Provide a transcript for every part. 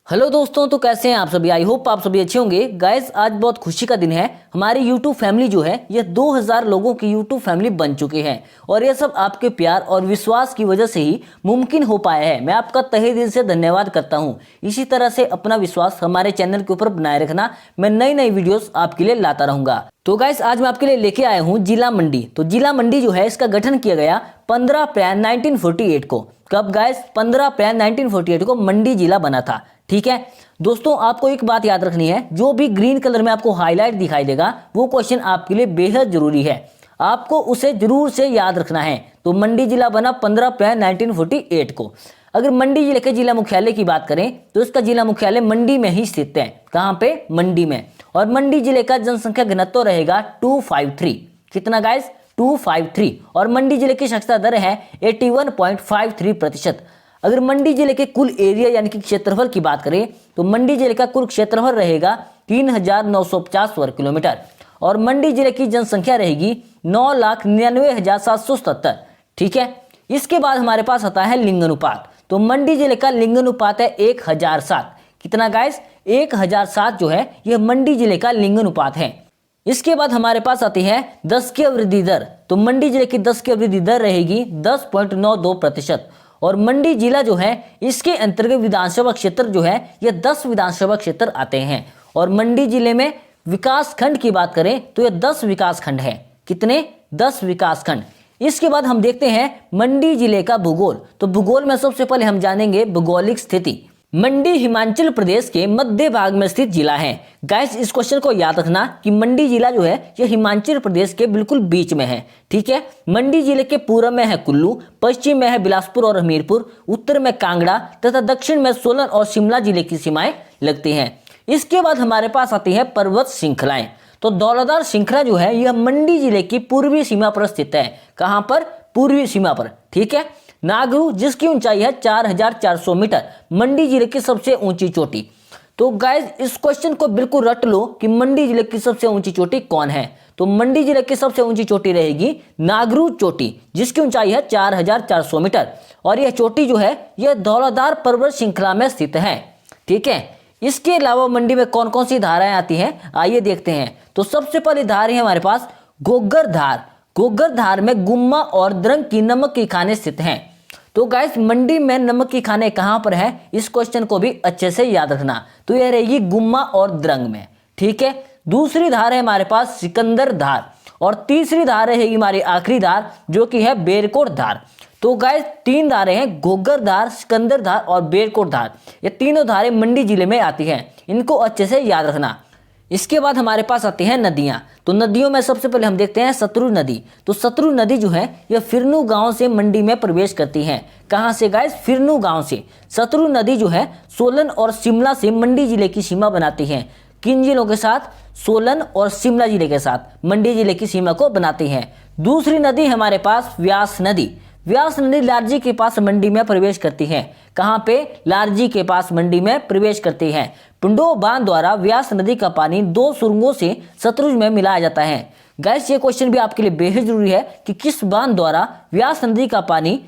Hello दोस्तों, तो कैसे हैं आप सभी। आई होप आप सभी अच्छे होंगे। गाइस, आज बहुत खुशी का दिन है। हमारी यूट्यूब फैमिली जो है ये 2000 लोगों की यूट्यूब फैमिली बन चुके हैं और ये सब आपके प्यार और विश्वास की वजह से ही मुमकिन हो पाया है। मैं आपका तहे दिल से धन्यवाद करता हूँ। इसी तरह से अपना विश्वास हमारे चैनल के ऊपर बनाए रखना। मैं नई नई वीडियोस आपके लिए लाता रहूंगा। तो गाइस, आज मैं आपके लिए लेके आया हूँ जिला मंडी। तो जिला मंडी जो है इसका गठन किया गया 15 अप्रैल 1948 को। कब गाइस? 15 अप्रैल 1948 को मंडी जिला बना था। ठीक है दोस्तों, आपको एक बात याद रखनी है, जो भी ग्रीन कलर में आपको हाईलाइट दिखाई देगा वो क्वेश्चन आपके लिए बेहद जरूरी है। आपको उसे जरूर से याद रखना है। तो मंडी जिला बना 15 अप्रैल 1948 को। अगर मंडी जिले के जिला मुख्यालय की बात करें तो इसका जिला मुख्यालय मंडी में ही स्थित है। कहाँ पे? मंडी में। और मंडी जिले का जनसंख्या घनत्व रहेगा 253। कितना गाइस? 253। और मंडी जिले की साक्षरता दर है 81.53%। अगर मंडी जिले के कुल एरिया यानी कि क्षेत्रफल की बात करें तो मंडी जिले का कुल क्षेत्रफल रहेगा 3950 वर्ग किलोमीटर और मंडी जिले की जनसंख्या रहेगी 9,99,777। ठीक है, इसके बाद हमारे पास आता है लिंगानुपात। तो मंडी जिले का लिंगानुपात है 1007। कितना गाइस? 1007 जो है यह मंडी जिले का लिंगानुपात है। इसके बाद हमारे पास आती है दशकीय वृद्धि दर। तो मंडी जिले की दशकीय वृद्धि दर रहेगी 10.92%। और मंडी जिला जो है इसके अंतर्गत विधानसभा क्षेत्र जो है ये 10 विधानसभा क्षेत्र आते हैं। और मंडी जिले में विकास खंड की बात करें तो ये 10 विकास खंड है। कितने? 10 विकास खंड। इसके बाद हम देखते हैं मंडी जिले का भूगोल। तो भूगोल में सबसे पहले हम जानेंगे भौगोलिक स्थिति। मंडी हिमाचल प्रदेश के मध्य भाग में स्थित जिला है। गाइस, इस क्वेश्चन को याद रखना कि मंडी जिला जो है यह हिमाचल प्रदेश के बिल्कुल बीच में है। ठीक है, मंडी जिले के पूर्व में है कुल्लू, पश्चिम में है बिलासपुर और हमीरपुर, उत्तर में कांगड़ा तथा दक्षिण में सोलन और शिमला जिले की सीमाएं लगती हैं। इसके बाद हमारे पास आती है पर्वत श्रृंखलाएं। तो धौलाधार श्रृंखला जो है यह मंडी जिले की पूर्वी सीमा पर स्थित है। कहां पर? पूर्वी सीमा पर। ठीक है, नागरू जिसकी ऊंचाई है 4400 मीटर, मंडी जिले की सबसे ऊंची चोटी। तो गाइस, इस क्वेश्चन को बिल्कुल रट लो कि मंडी जिले की सबसे ऊंची चोटी कौन है। तो मंडी जिले की सबसे ऊंची चोटी रहेगी नागरू चोटी, जिसकी ऊंचाई है 4400 मीटर और यह चोटी जो है यह धौलाधार पर्वत श्रृंखला में स्थित है। ठीक है, इसके अलावा मंडी में कौन कौन सी धाराएं आती हैं आइए देखते हैं। तो सबसे पहली धार है हमारे पास घोघर धार। घोघर धार में गुम्मा और द्रंग की नमक की खाने स्थित हैं। तो गाइस, मंडी में नमक की खाने कहां पर है, इस क्वेश्चन को भी अच्छे से याद रखना। तो यह रहेगी गुम्मा और द्रंग में। ठीक है, दूसरी धार है हमारे पास सिकंदर धार और तीसरी धार रहेगी हमारी आखिरी धार जो कि है बेरकोट धार। तो गाइस, 3 धारें हैं, घोघर धार, सिकंदर धार और बेरकोट धार। ये तीनों धारें मंडी जिले में आती हैं, इनको अच्छे से याद रखना। इसके बाद हमारे पास आती हैं नदियां। तो नदियों में सबसे पहले हम देखते हैं सतलुज नदी। तो सतलुज नदी जो है यह फिरनू गांव से मंडी में प्रवेश करती है। कहां से गाइस? फिरनू गांव से। सतलुज नदी जो है सोलन और शिमला से मंडी जिले की सीमा बनाती है। किन जिलों के साथ? सोलन और शिमला जिले के साथ मंडी जिले की सीमा को बनाती है। दूसरी नदी हमारे पास व्यास नदी। व्यास नदी लारजी के पास मंडी में प्रवेश करती है। कहां पे? लारजी के पास मंडी में प्रवेश करती है। पिंडो बांध द्वारा व्यास नदी का पानी 2 सुरंगों से सतलुज में मिलाया जाता है। गाइस, ये क्वेश्चन भी आपके लिए बेहद जरूरी है कि किस बांध द्वारा व्यास नदी का पानी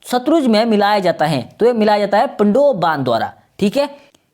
सतलुज में मिलाया जाता है। तो ये मिलाया जाता है पिंडो बांध द्वारा। ठीक है,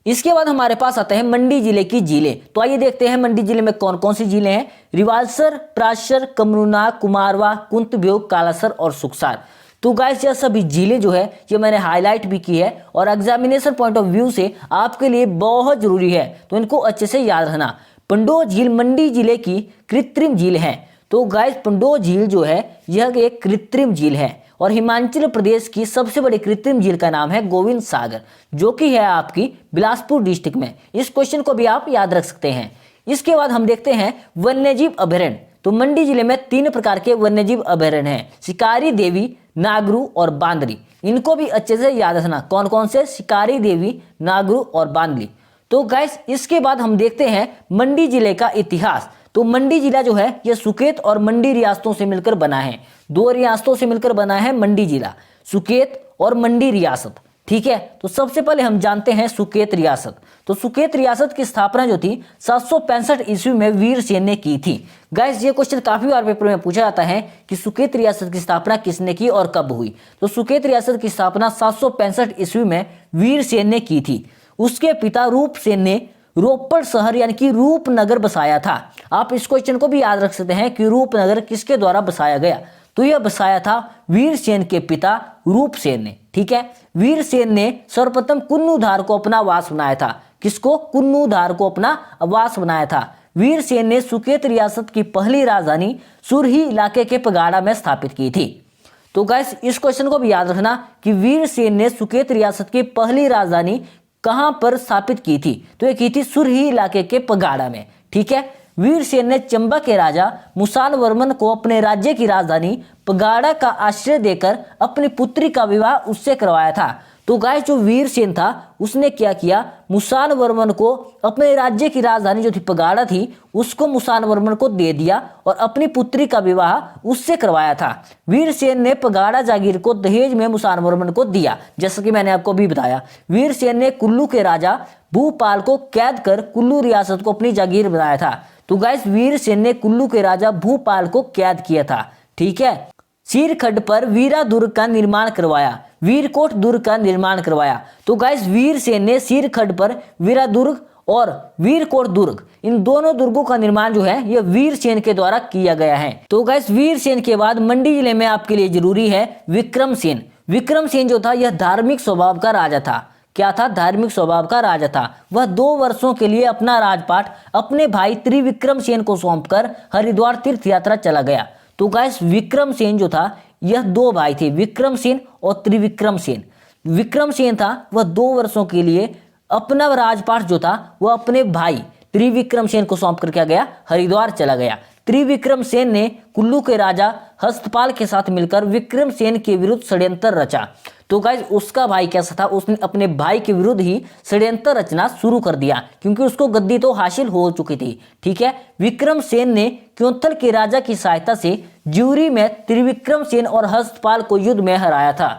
इसके बाद हमारे पास आते हैं मंडी जिले की झीलें। तो आइए देखते हैं मंडी जिले में कौन कौन सी झीलें हैं। रिवालसर, प्राशर, कमरूनाग, कुमारवा, कुंतब्योग, कालासर और सुखसार। तो गाइस, यह सभी झीलें जो है ये मैंने हाईलाइट भी की है और एग्जामिनेशन पॉइंट ऑफ व्यू से आपके लिए बहुत जरूरी है, तो इनको अच्छे से याद रखना। पंडो झील मंडी जिले की कृत्रिम झील है। तो गाइस, पंडो झील जो है यह एक कृत्रिम झील है और हिमाचल प्रदेश की सबसे बड़ी कृत्रिम झील का नाम है गोविंद सागर, जो कि है आपकी बिलासपुर डिस्ट्रिक्ट में। इस क्वेश्चन को भी आप याद रख सकते हैं। इसके बाद हम देखते हैं वन्यजीव अभयारण्य। तो मंडी जिले में 3 प्रकार के वन्यजीव अभयारण्य हैं, शिकारी देवी, नागरू और बांदरी। इनको भी अच्छे से याद रखना। कौन कौन से? शिकारी देवी, नागरू और बांदरी। तो गाइस, इसके बाद हम देखते हैं मंडी जिले का इतिहास। तो मंडी जिला जो है यह सुकेत और मंडी रियासतों से मिलकर बना है। 2 रियासतों से मिलकर बना है मंडी जिला, सुकेत और मंडी रियासत। ठीक है, तो सबसे पहले हम जानते हैं सुकेत रियासत। तो सुकेत रियासत की स्थापना जो थी 765 ईस्वी में वीर सेन ने की थी। गाइस, ये क्वेश्चन काफी बार पेपर में पूछा जाता है कि सुकेत रियासत की स्थापना किसने की और कब हुई। तो सुकेत रियासत की स्थापना 765 ईस्वी में वीर सेन ने की थी। उसके पिता रूपसेन ने रोपड़ शहर यानी कि रूपनगर बसाया था। आप इस क्वेश्चन को भी याद रख सकते हैं कि रूपनगर किसके द्वारा बसाया गया, तो यह बसाया था वीरसेन के पिता रूपसेन ने। ठीक है, वीरसेन ने सर्वप्रथम कुन्नूधार को अपना आवास बनाया था। किसको? कुन्नूधार को अपना आवास बनाया था। वीरसेन ने सुकेत रियासत की पहली राजधानी सुरही इलाके के पगाड़ा में स्थापित की थी। तो गाइस इस क्वेश्चन को भी याद रखना कि वीरसेन ने सुकेत रियासत की पहली राजधानी कहां पर स्थापित की थी, तो ये की थी सुरही इलाके के पगाड़ा में। ठीक है, वीरसेन ने चंबा के राजा मुसान वर्मन को अपने राज्य की राजधानी पगाड़ा का आश्रय देकर अपनी पुत्री का विवाह उससे करवाया था। तो गाइस जो वीरसेन था उसने क्या किया, मुसान वर्मन को अपने राज्य की राजधानी जो थी पगाड़ा थी उसको मुसान वर्मन को दे दिया और अपनी पुत्री का विवाह उससे करवाया था। वीरसेन ने पगाड़ा जागीर को दहेज में मुसान वर्मन को दिया, जैसा कि मैंने आपको भी बताया। वीरसेन ने कुल्लू के राजा भूपाल को कैद कर कुल्लू रियासत को अपनी जागीर बनाया था। तो गाइस वीरसेन ने कुल्लू के राजा भूपाल को कैद किया था। ठीक है, सीरखड्ड पर वीरा दुर्ग का निर्माण करवाया, वीरकोट दुर्ग का निर्माण करवाया। तो गाइस वीरसेन ने सीरखड्ड पर वीरा दुर्ग और वीरकोट दुर्ग, इन दोनों दुर्गों का निर्माण जो है यह वीरसेन के द्वारा किया गया है। तो गाइस वीरसेन के बाद मंडी जिले में आपके लिए जरूरी है विक्रमसेन। विक्रमसेन जो था यह धार्मिक स्वभाव का राजा था। क्या था? धार्मिक स्वभाव का राजा था। वह 2 वर्षों के लिए अपना राजपाट अपने भाई त्रिविक्रमसेन को सौंपकर हरिद्वार तीर्थ यात्रा चला गया। तो गाइस विक्रमसेन जो था यह 2 भाई थे, विक्रमसेन और त्रिविक्रमसेन। विक्रमसेन था वह 2 वर्षों के लिए अपना राजपाट जो था वह अपने भाई त्रिविक्रमसेन को सौंप कर क्या गया, हरिद्वार चला गया। त्रिविक्रमसेन ने कुल्लू के राजा हस्तपाल के साथ मिलकर विक्रमसेन के विरुद्ध षड्यंत्र रचा। तो गाइस उसका भाई कैसा था, उसने अपने भाई के विरुद्ध ही षड्यंत्र रचना शुरू कर दिया क्योंकि उसको गद्दी तो हासिल हो चुकी थी। ठीक है, विक्रमसेन ने क्योंथल के राजा की सहायता से ज्यूरी में त्रिविक्रमसेन और हस्तपाल को युद्ध में हराया था।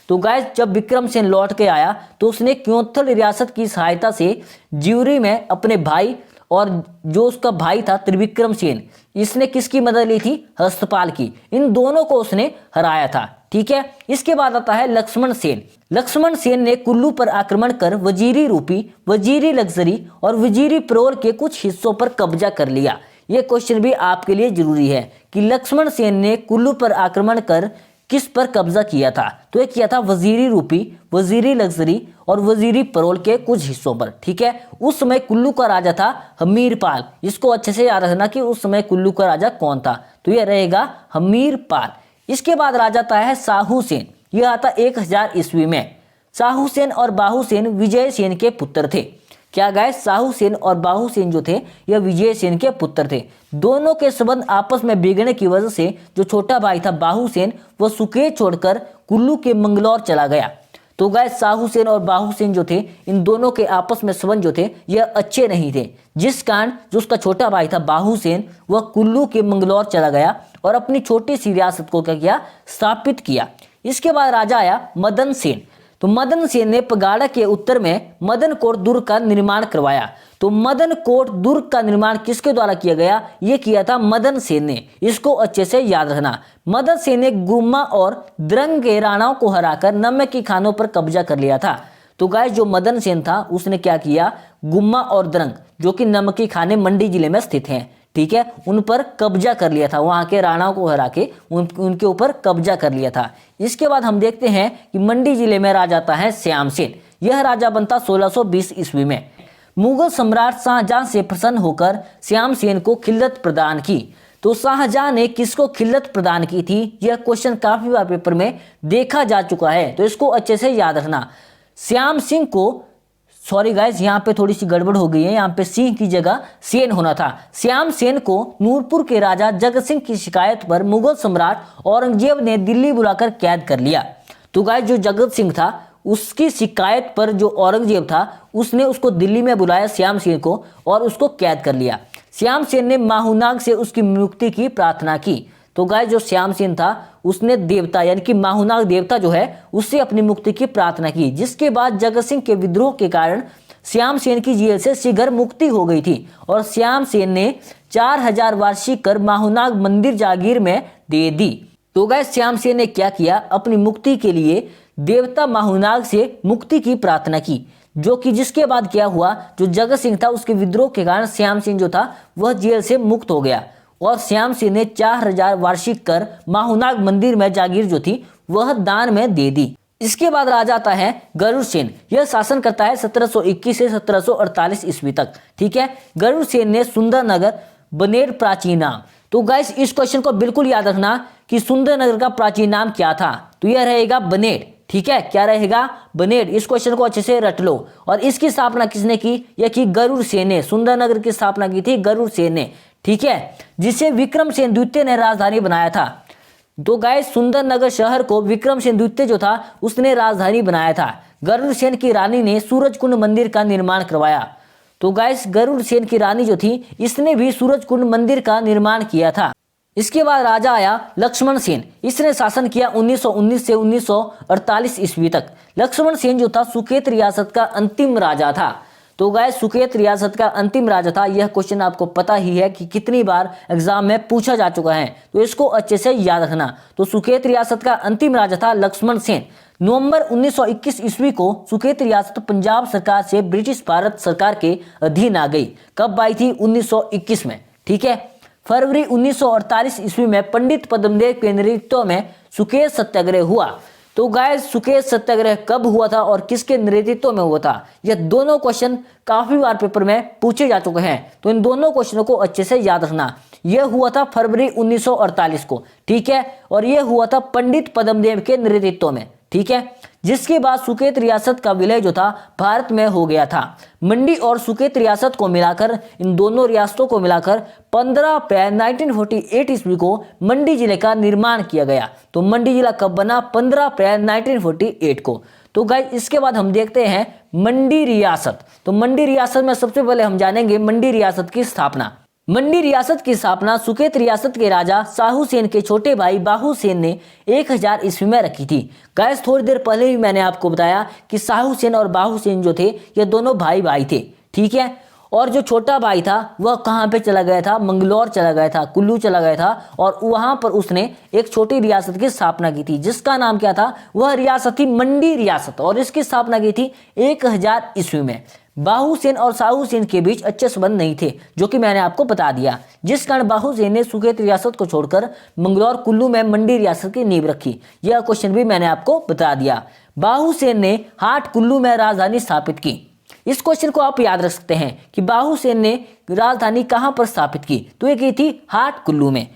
तो गाइस जब विक्रमसेन लौट के आया तो उसने क्योंथल रियासत की सहायता से ज्यूरी में अपने भाई और जो उसका भाई था त्रिविक्रमसेन, इसने किसकी मदद ली थी? हस्तपाल की। इन दोनों को उसने हराया था। ठीक है, इसके बाद आता है लक्ष्मण सेन। लक्ष्मण सेन ने कुल्लू पर आक्रमण कर वजीरी रूपी, वजीरी लग्जरी और वजीरी प्रोल के कुछ हिस्सों पर कब्जा कर लिया। यह क्वेश्चन भी आपके लिए जरूरी है कि लक्ष्मण सेन ने कुल्लू पर आक्रमण कर किस पर कब्जा किया था, तो ये किया था वजीरी रूपी, वजीरी लग्जरी और वजीरी परोल के कुछ हिस्सों पर। ठीक है, उस समय कुल्लू का राजा था हमीरपाल। इसको अच्छे से याद रखना कि उस समय कुल्लू का राजा कौन था, तो यह रहेगा हमीरपाल। इसके बाद राजा आता है साहूसेन। यह आता 1000 ईस्वी में। साहूसेन और बाहुसेन विजयसेन के पुत्र थे। क्या गाइस? साहूसेन और बाहुसेन जो थे यह विजयसेन के पुत्र थे। दोनों के संबंध आपस में बिगड़ने की वजह से जो छोटा भाई था बाहुसेन वह सुकेत छोड़कर कुल्लू के मंगलौर चला गया। तो गाइस साहूसेन और बाहुसेन जो थे इन दोनों के आपस में संबंध जो थे यह अच्छे नहीं थे, जिस कारण जो उसका छोटा भाई था बाहुसेन वह कुल्लू के मंगलौर चला गया और अपनी छोटी सी रियासत को क्या किया? स्थापित किया। इसके बाद राजा आया मदन सेन। तो मदन सेन ने पगाड़ा के उत्तर में मदनकोट दुर्ग का निर्माण करवाया। तो मदनकोट दुर्ग का निर्माण किसके द्वारा किया गया? ये किया था मदन सेन ने। इसको अच्छे से याद रखना। मदन सेन ने गुम्मा और द्रंग के राणाओं को हराकर नमक की खानों पर कब्जा कर लिया था। तो गाइस जो मदन सेन था उसने क्या किया? गुम्मा और द्रंग जो कि नमकी खाने मंडी जिले में स्थित हैं, ठीक है, उन पर कब्जा कर लिया था। वहां के राणाओं को हरा के उनके ऊपर कब्जा कर लिया था। इसके बाद हम देखते हैं कि मंडी जिले में राजा आता है श्यामसेन। यह राजा बनता 1620 ईस्वी में। मुगल सम्राट शाहजहां से प्रसन्न होकर श्यामसेन को खिल्लत प्रदान की। तो शाहजहां ने किसको खिल्लत प्रदान की थी? यह क्वेश्चन काफी बार पेपर में देखा जा चुका है, तो इसको अच्छे से याद रखना। श्याम सिंह को, सॉरी गाइस यहाँ पे थोड़ी सी गड़बड़ हो गई है, यहाँ पे सिंह की जगह सेन होना था। श्याम सेन को नूरपुर के राजा जगत सिंह की शिकायत पर मुगल सम्राट औरंगजेब ने दिल्ली बुलाकर कैद कर लिया। तो गाइस जो जगत सिंह था उसकी शिकायत पर जो औरंगजेब था उसने उसको दिल्ली में बुलाया श्याम सेन को और उसको कैद कर लिया। श्याम सेन ने माहूनाग से उसकी मुक्ति की प्रार्थना की। तो गाइस जो श्याम सेन था उसने देवता यानी कि माहूनाग देवता जो है उससे अपनी मुक्ति की प्रार्थना की, जिसके बाद जगत सिंह के विद्रोह के कारण श्याम सेन की जेल से शीघ्र मुक्ति हो गई थी और श्याम सेन ने 4000 वार्षिक कर माहूनाग मंदिर जागीर में दे दी। तो गाइस श्याम सेन ने क्या किया? अपनी मुक्ति के लिए देवता माहूनाग से मुक्ति की प्रार्थना की, जो कि जिसके बाद क्या हुआ, जो जगत सिंह था उसके विद्रोह के कारण श्याम सिंह जो था वह जेल से मुक्त हो गया और श्याम सिंह ने 4000 वार्षिक कर माहुनाग मंदिर में जागीर जो थी वह दान में दे दी। इसके बाद राजा आता है गरुड़ सेन। यह शासन करता है 1721 से 1748 ईस्वी तक। ठीक है, गरुड़ सेन ने सुंदरनगर बनेर प्राचीन नाम। तो गाइस इस क्वेश्चन को बिल्कुल याद रखना कि सुंदरनगर का प्राचीन नाम क्या था, तो यह रहेगा बनेर। ठीक है, क्या रहेगा, बनेर। इस क्वेश्चन को अच्छे से रट लो। और इसकी स्थापना किसने की, यह की गरुड़ सेन ने। सुंदरनगर की स्थापना की थी गरुड़ सेन ने। ठीक है, जिसे विक्रमसेन द्वितीय ने राजधानी बनाया था। तो गाइस सुंदरनगर शहर को विक्रमसेन द्वितीय जो था उसने राजधानी बनाया था। गरुड़ सेन की रानी ने सूरजकुंड मंदिर का निर्माण करवाया। तो गाइस गरुड़ सेन की रानी जो थी इसने भी सूरजकुंड मंदिर का निर्माण किया था। इसके बाद राजा आया लक्ष्मण सेन। इसने शासन किया 1919 से 1948 ईस्वी तक। लक्ष्मण सेन जो था सुकेत रियासत का अंतिम राजा था। तो गाइस सुकेत रियासत का अंतिम राजा था। यह क्वेश्चन आपको पता ही है कि कितनी बार एग्जाम में पूछा जा चुका है, तो इसको अच्छे से याद रखना। तो सुकेत रियासत का अंतिम राजा था लक्ष्मण सेन। नवंबर 1921 ईस्वी को सुकेत रियासत पंजाब सरकार से ब्रिटिश भारत सरकार के अधीन आ गई। कब आई थी, 1921 में। ठीक है, फरवरी 1948 ईस्वी में पंडित पद्मदेव के नेतृत्व में सुकेत सत्याग्रह हुआ। तो गाइस सुकेत सत्याग्रह कब हुआ था और किसके नेतृत्व में हुआ था, यह दोनों क्वेश्चन काफी बार पेपर में पूछे जा चुके हैं। तो इन दोनों क्वेश्चनों को अच्छे से याद रखना। यह हुआ था फरवरी 1948 को। ठीक है, और यह हुआ था पंडित पद्मदेव के नेतृत्व में। ठीक है, जिसके बाद सुकेत रियासत का विलय जो था भारत में हो गया था। मंडी और सुकेत रियासत को मिलाकर, इन दोनों रियासतों को मिलाकर 15 अप्रैल 1948 ईस्वी को मंडी जिले का निर्माण किया गया। तो मंडी जिला कब बना, 15 अप्रैल 1948 को। तो गाइस इसके बाद हम देखते हैं मंडी रियासत। तो मंडी रियासत में सबसे पहले हम जानेंगे मंडी रियासत की स्थापना। मंडी रियासत की स्थापना सुकेत रियासत के राजा साहू सेन के छोटे भाई बाहू सेन ने 1000 ईस्वी में रखी थी। गाइस थोड़ी देर पहले ही मैंने आपको बताया कि साहू सेन और बाहू सेन जो थे ये दोनों भाई भाई थे। ठीक है, और जो छोटा भाई था वह कहाँ पे चला गया था, मंगलौर चला गया था, कुल्लू चला गया था और वहां पर उसने एक छोटी रियासत की स्थापना की थी जिसका नाम क्या था, वह रियासत थी मंडी रियासत। और इसकी स्थापना की थी 1000 ईस्वी में। बाहू सेन और साहू सेन के बीच अच्छे संबंध नहीं थे, जो कि मैंने आपको बता दिया, जिस कारण बाहू सेन ने सुकेत रियासत को छोड़कर मंगलौर कुल्लू में मंडी रियासत की नींव रखी। यह क्वेश्चन भी मैंने आपको बता दिया। बाहू सेन ने हाट कुल्लू में राजधानी स्थापित की। इस क्वेश्चन को आप याद रख सकते हैं कि बाहू सेन ने राजधानी कहां पर स्थापित की, तो ये की थी हाट कुल्लू में।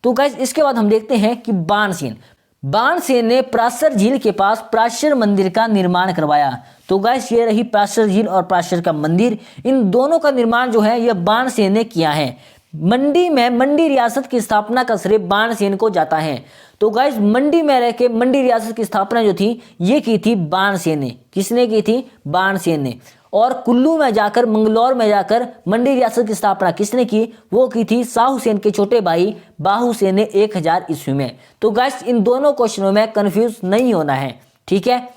तो गाइस इसके बाद हम देखते हैं कि बाणसेन। बाणसेन ने प्राशर झील के पास प्राशर मंदिर का निर्माण करवाया। तो गाइस ये रही प्राशर झील और प्राशर का मंदिर, इन दोनों का निर्माण जो है यह बाणसेन ने किया है। मंडी में मंडी रियासत की स्थापना का श्रेय बाणसेन को जाता है। तो गाइस मंडी में रह के मंडी रियासत की स्थापना जो थी ये की थी बाणसेन ने। किसने की थी, बाणसेन ने। और कुल्लू में जाकर, मंगलौर में जाकर मंडी रियासत की स्थापना किसने की, वो की थी साहू सेन के छोटे भाई बाहू सेन ने 1000 ईस्वी में। तो गाइस इन दोनों क्वेश्चनों में कंफ्यूज नहीं होना है। ठीक है,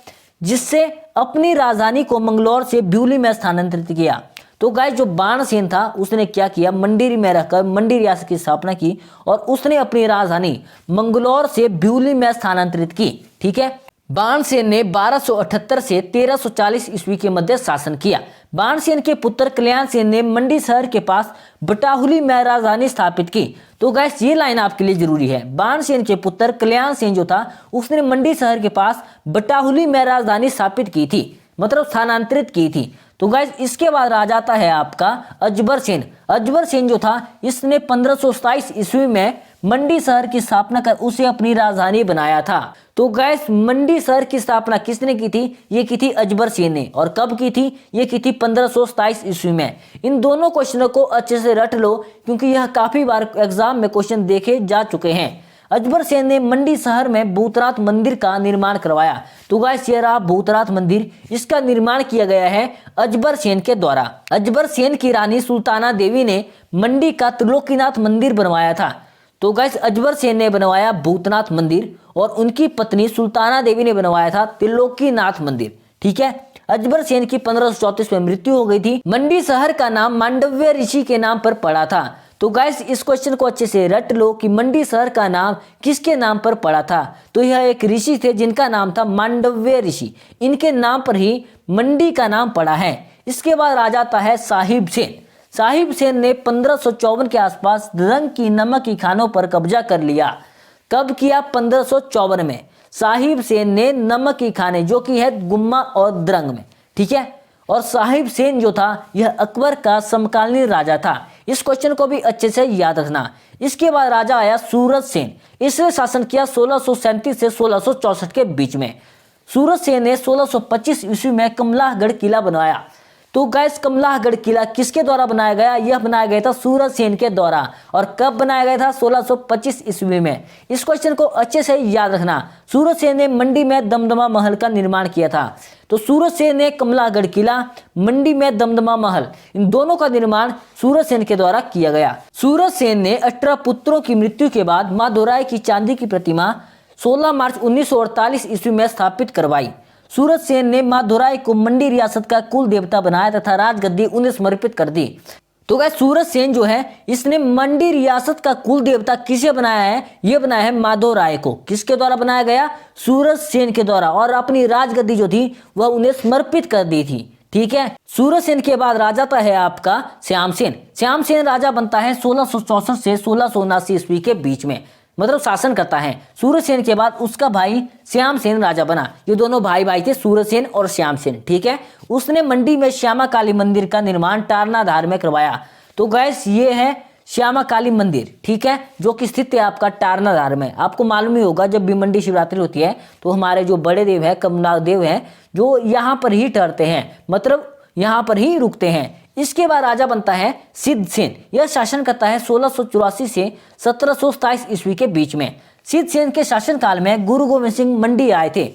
जिससे अपनी राजधानी को मंगलौर से ब्यूली में स्थानांतरित किया। तो गाइस जो बाणसेन था उसने क्या किया, मंडी में रहकर मंडी रियासत की स्थापना की और उसने अपनी राजधानी मंगलौर से ब्यूली में स्थानांतरित की। ठीक है, बाणसेन ने 1278 से 1340 ईस्वी के मध्य शासन किया। बाणसेन के पुत्र कल्याण सेन ने मंडी शहर के पास बटाहुली में राजधानी स्थापित की। तो गाइस ये लाइन आपके लिए जरूरी है। बाणसेन के पुत्र कल्याण सेन जो था उसने मंडी शहर के पास बटाहुली में राजधानी स्थापित की थी, मतलब स्थानांतरित की थी। तो गाइस इसके बाद राजा आता है आपका अजबर सेन। अजबर सेन जो था इसने 1527 ईस्वी में मंडी शहर की स्थापना कर उसे अपनी राजधानी बनाया था। तो गाइस मंडी शहर की स्थापना किसने की थी, ये की थी अजबर सेन ने। और कब की थी, ये की थी 1527 ईस्वी में। इन दोनों क्वेश्चनों को अच्छे से रट लो क्योंकि यह काफी बार एग्जाम में क्वेश्चन देखे जा चुके हैं। अजबर सेन ने मंडी शहर में भूतनाथ मंदिर का निर्माण करवाया। तो गाइस ये रहा भूतनाथ मंदिर, इसका निर्माण किया गया है अजबर सेन के द्वारा। अजबर सेन की रानी सुल्ताना देवी ने मंडी का त्रिलोकीनाथ मंदिर बनवाया था। तो गाइस अजबर सेन ने बनवाया भूतनाथ मंदिर और उनकी पत्नी सुल्ताना देवी ने बनवाया था त्रिलोकीनाथ मंदिर। ठीक है, अजबर सेन की 1534 में मृत्यु हो गई थी। मंडी शहर का नाम मांडव्य ऋषि के नाम पर पड़ा था। तो गाइस इस क्वेश्चन को अच्छे से रट लो कि मंडी शहर का नाम किसके नाम पर पड़ा था। तो यह एक ऋषि थे जिनका नाम था मांडव्य ऋषि, इनके नाम पर ही मंडी का नाम पड़ा है। इसके बाद आ जाता है साहिब सेन। साहिब सेन ने 1554 के आसपास द्रंग की नमक की खानों पर कब्जा कर लिया। कब किया? 1554 में साहिब सेन ने नमक की खाने जो कि है गुम्मा और द्रंग में, ठीक है। और साहिब सेन जो था यह अकबर का समकालीन राजा था। इस क्वेश्चन को भी अच्छे से याद रखना। इसके बाद राजा आया सूरज सेन। इसने शासन किया 1637 से 1664 के बीच में। सूरज सेन ने 1625 ईस्वी में कमलाहगढ़ किला बनवाया। तो गाइस कमलाहगढ़ किला किसके द्वारा बनाया गया? यह बनाया गया था सूरज सेन के द्वारा। और कब बनाया गया था? 1625 ईस्वी में। इस क्वेश्चन को अच्छे से याद रखना। सूरज सेन ने मंडी में दमदमा महल का निर्माण किया था। तो सूरज सेन ने कमलाहगढ़ किला, मंडी में दमदमा महल, इन दोनों का निर्माण सूरज सेन के द्वारा किया गया। सूरज सेन ने 18 पुत्रों की मृत्यु के बाद मां दोराई की चांदी की प्रतिमा 16 मार्च 1948 ईस्वी में स्थापित करवाई। सूरज सेन ने मां दोराई को मंडी रियासत का कुल देवता बनाया तथा राजगद्दी उन्हें समर्पित कर दी। तो गाइस सूरज सेन जो है इसने मंडी रियासत का कुल देवता किसे बनाया है? यह बनाया है माधो राय को। किसके द्वारा बनाया गया? सूरज सेन के द्वारा। और अपनी राजगद्दी जो थी वह उन्हें समर्पित कर दी थी, ठीक है। सूरज सेन के बाद राजा था है आपका श्याम सेन। श्याम सेन राजा बनता है 1664 से 1679 ईस्वी के बीच में, मतलब शासन करता है। सूरज सेन के बाद उसका भाई श्याम सेन राजा बना। ये दोनों भाई भाई थे, सूरज सेन और श्याम सेन, ठीक है। उसने मंडी में श्यामा काली मंदिर का निर्माण टारनाधार में करवाया। तो गैस ये है श्यामा काली मंदिर, ठीक है, जो कि स्थित है आपका टारनाधार में। आपको मालूम ही होगा जब भी मंडी शिवरात्रि होती है तो हमारे जो बड़े देव है कमला देव है जो यहाँ पर ही ठहरते हैं, मतलब यहाँ पर ही रुकते हैं। इसके बाद राजा बनता है सिद्ध सेन। यह शासन करता है 1684 से 1727 ईस्वी के बीच में। सिद्ध सेन के शासन काल में गुरु गोविंद सिंह मंडी आए थे।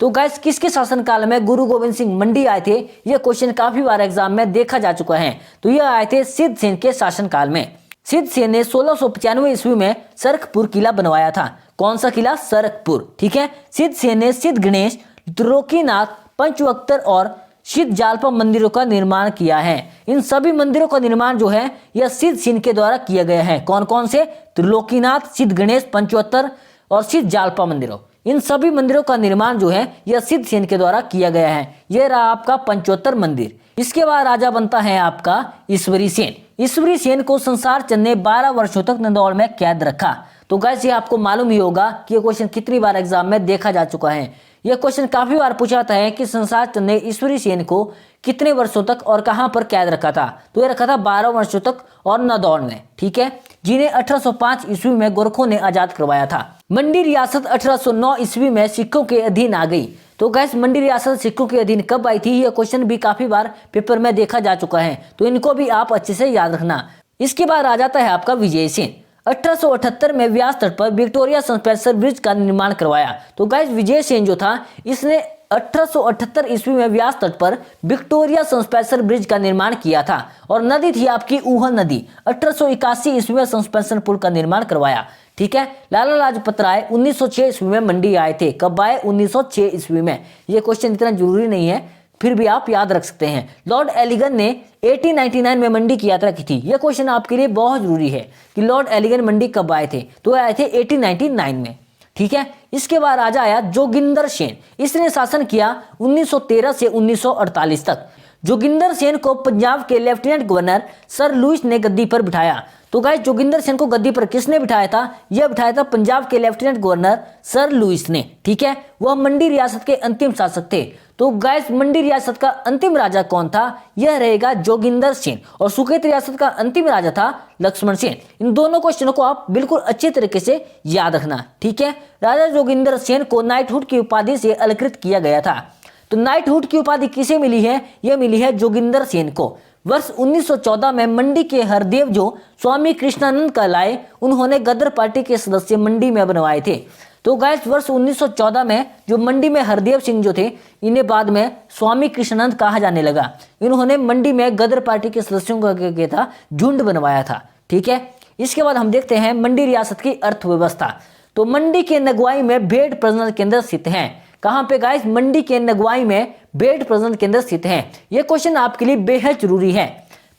तो गाइस किसके शासन काल में गुरु गोविंद सिंह मंडी आए थे? यह क्वेश्चन काफी बार एग्जाम में देखा जा चुका है। तो यह आए थे सिद्ध सेन के शासन काल में। सिद्ध सेन ने 1695 ईस्वी में सरकपुर किला बनवाया था। कौन सा किला? सरकपुर, ठीक है। सिद्ध सेन ने सिद्ध गणेश, त्रिलोकीनाथ, पंचवक्तर और सिद्ध जालपा मंदिरों का निर्माण किया है। इन सभी मंदिरों का निर्माण जो है यह सिद्ध सेन के द्वारा किया गया है। कौन कौन से? त्रिलोकीनाथ, सिद्ध गणेश, पंचवत्तर और सिद्ध जालपा मंदिरों। इन सभी मंदिरों का निर्माण जो है यह सिद्ध सेन के द्वारा किया गया है। यह रहा आपका पंचवत्तर मंदिर। इसके बाद राजा बनता है आपका ईश्वरी सेन। ईश्वरी सेन को संसार चंद ने 12 वर्षों तक नंदौर में कैद रखा। तो गाइस ये आपको मालूम ही होगा कि यह क्वेश्चन कितनी बार एग्जाम में देखा जा चुका है। यह क्वेश्चन काफी बार पूछा जाता है कि संसार चंद ने ईश्वरी सेन को कितने वर्षों तक और कहां पर कैद रखा था? तो यह रखा था 12 वर्षों तक और नदौर में, ठीक है, जिन्हें 1805 ईस्वी में गोरखों ने आजाद करवाया था। मंडी रियासत 1809 ईस्वी में सिखों के अधीन आ गई। तो गैस मंडी रियासत सिखों के अधीन कब आई थी? यह क्वेश्चन भी काफी बार पेपर में देखा जा चुका है, तो इनको भी आप अच्छे से याद रखना। इसके बाद आ जाता है आपका विजय सेन। 1878 में व्यास तट पर विक्टोरिया स्पेशल ब्रिज का निर्माण करवाया। तो गाइस विजय सेन जो था इसने 1878 ईस्वी में व्यास तट पर विक्टोरिया स्पेशल ब्रिज का निर्माण किया था। और नदी थी आपकी ऊहल नदी। 1881 ईस्वी में सस्पेंशन पुल का निर्माण करवाया, ठीक है। लाला लाजपत राय 1906 ईस्वी में मंडी आए थे। कब आए? 1906 ईस्वी में। ये क्वेश्चन इतना जरूरी नहीं है, फिर भी आप याद रख सकते हैं। लॉर्ड एलिगन ने 1899 में मंडी की यात्रा की थी। यह क्वेश्चन आपके लिए बहुत जरूरी है कि लॉर्ड एलिगन मंडी कब आए थे? तो आए थे 1899 में, ठीक है। इसके बाद राजा आया जोगिंदर सेन। इसने शासन किया 1913 से 1948 तक। जोगिंदर सेन को पंजाब के लेफ्टिनेंट गवर्नर सर लुइस ने गद्दी पर बिठाया। तो गाइस जोगिंदर सेन को गद्दी पर किसने बिठाया था? यह बिठाया था पंजाब के लेफ्टिनेंट गवर्नर सर लुइस ने, ठीक है। वह मंडी रियासत के अंतिम शासक थे। तो गाइस मंडी रियासत का अंतिम राजा कौन था? यह रहेगा जोगिंदर सेन। और सुकेत रियासत का अंतिम राजा था लक्ष्मण सेन। इन दोनों क्वेश्चनों को आप बिल्कुल अच्छे तरीके से याद रखना, ठीक है। राजा जोगिंदर सेन को नाइटहुड की उपाधि से अलंकृत किया गया था। तो नाइटहुड की उपाधि किसे मिली है? यह मिली है जोगिंदर सेन को। वर्ष 1914 में मंडी के हरदेव जो स्वामी कृष्णानंद कहलाए, उन्होंने गदर पार्टी के सदस्य मंडी में बनवाए थे। तो गाइस वर्ष 1914 में जो मंडी में हरदेव सिंह जो थे, इन्हें बाद में स्वामी कृष्णानंद कहा जाने लगा। इन्होंने मंडी में गदर पार्टी के सदस्यों का क्या किया था? झुंड बनवाया था, ठीक है। इसके बाद हम देखते हैं मंडी रियासत की अर्थव्यवस्था। तो मंडी के नगवाई में भेड़ प्रजनन केंद्र स्थित हैं। कहां पे गाइस? मंडी के नगवाई में भेड़ प्रजनन केंद्र स्थित हैं। यह क्वेश्चन आपके लिए बेहद जरूरी है।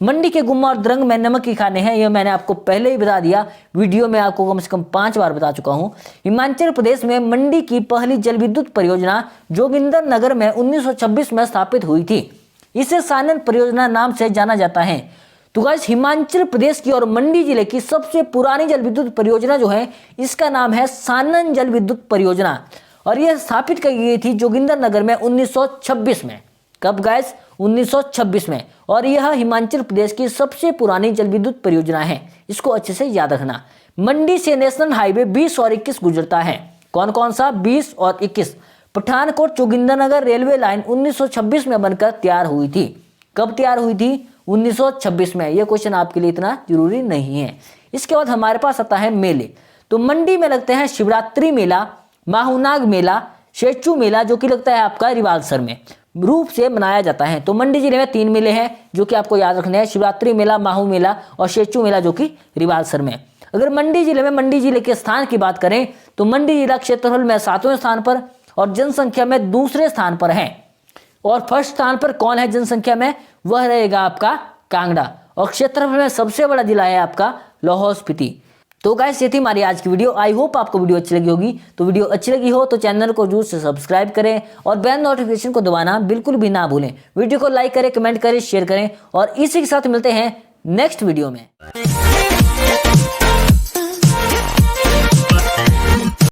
मंडी के गुम्मा और द्रंग में नमक की खाने हैं, यह मैंने आपको पहले ही बता दिया, वीडियो में आपको कम से कम 5 बार बता चुका हूं। हिमाचल प्रदेश में मंडी की पहली जल विद्युत परियोजना जोगिंदर नगर में 1926 में स्थापित हुई थी। इसे सानन परियोजना नाम से जाना जाता है। तो गाइस हिमाचल प्रदेश की और मंडी जिले की सबसे पुरानी जल विद्युत परियोजना जो है इसका नाम है सानन जल विद्युत परियोजना, और यह स्थापित की गई थी जोगिंदर नगर में 1926 में। कब गाइस? 1926 में। और यह हिमाचल प्रदेश की सबसे पुरानी जल विद्युत परियोजना है, इसको अच्छे से याद रखना। मंडी से नेशनल हाईवे 20 और 21 गुजरता है। कौन कौन सा? 20 और 21। पठानकोट जोगिंदरनगर रेलवे लाइन 1926 में बनकर तैयार हुई थी। कब तैयार हुई थी? 1926 में। यह क्वेश्चन आपके लिए इतना जरूरी नहीं है। इसके बाद हमारे पास आता है मेले। तो मंडी में लगते हैं शिवरात्रि मेला, माहुनाग मेला, शेचू मेला, जो कि लगता है आपका रिवालसर में रूप से मनाया जाता है। तो मंडी जिले में 3 मेले हैं जो कि आपको याद रखने हैं, शिवरात्रि मेला, माहू मेला और शेचू मेला, जो कि रिवालसर में। अगर मंडी जिले के स्थान की बात करें तो मंडी जिला क्षेत्रफल में 7वें स्थान पर और जनसंख्या में दूसरे स्थान पर है। और फर्स्ट स्थान पर कौन है जनसंख्या में? वह रहेगा आपका कांगड़ा। और क्षेत्रफल में सबसे बड़ा जिला है आपका लाहौल स्पीति। तो गाइस ये थी हमारी आज की वीडियो। आई होप आपको वीडियो अच्छी लगी होगी। तो वीडियो अच्छी लगी हो तो चैनल को जरूर से सब्सक्राइब करें और बेल नोटिफिकेशन को दबाना बिल्कुल भी ना भूलें। वीडियो को लाइक करें, कमेंट करें, शेयर करें और इसी के साथ मिलते हैं नेक्स्ट वीडियो में।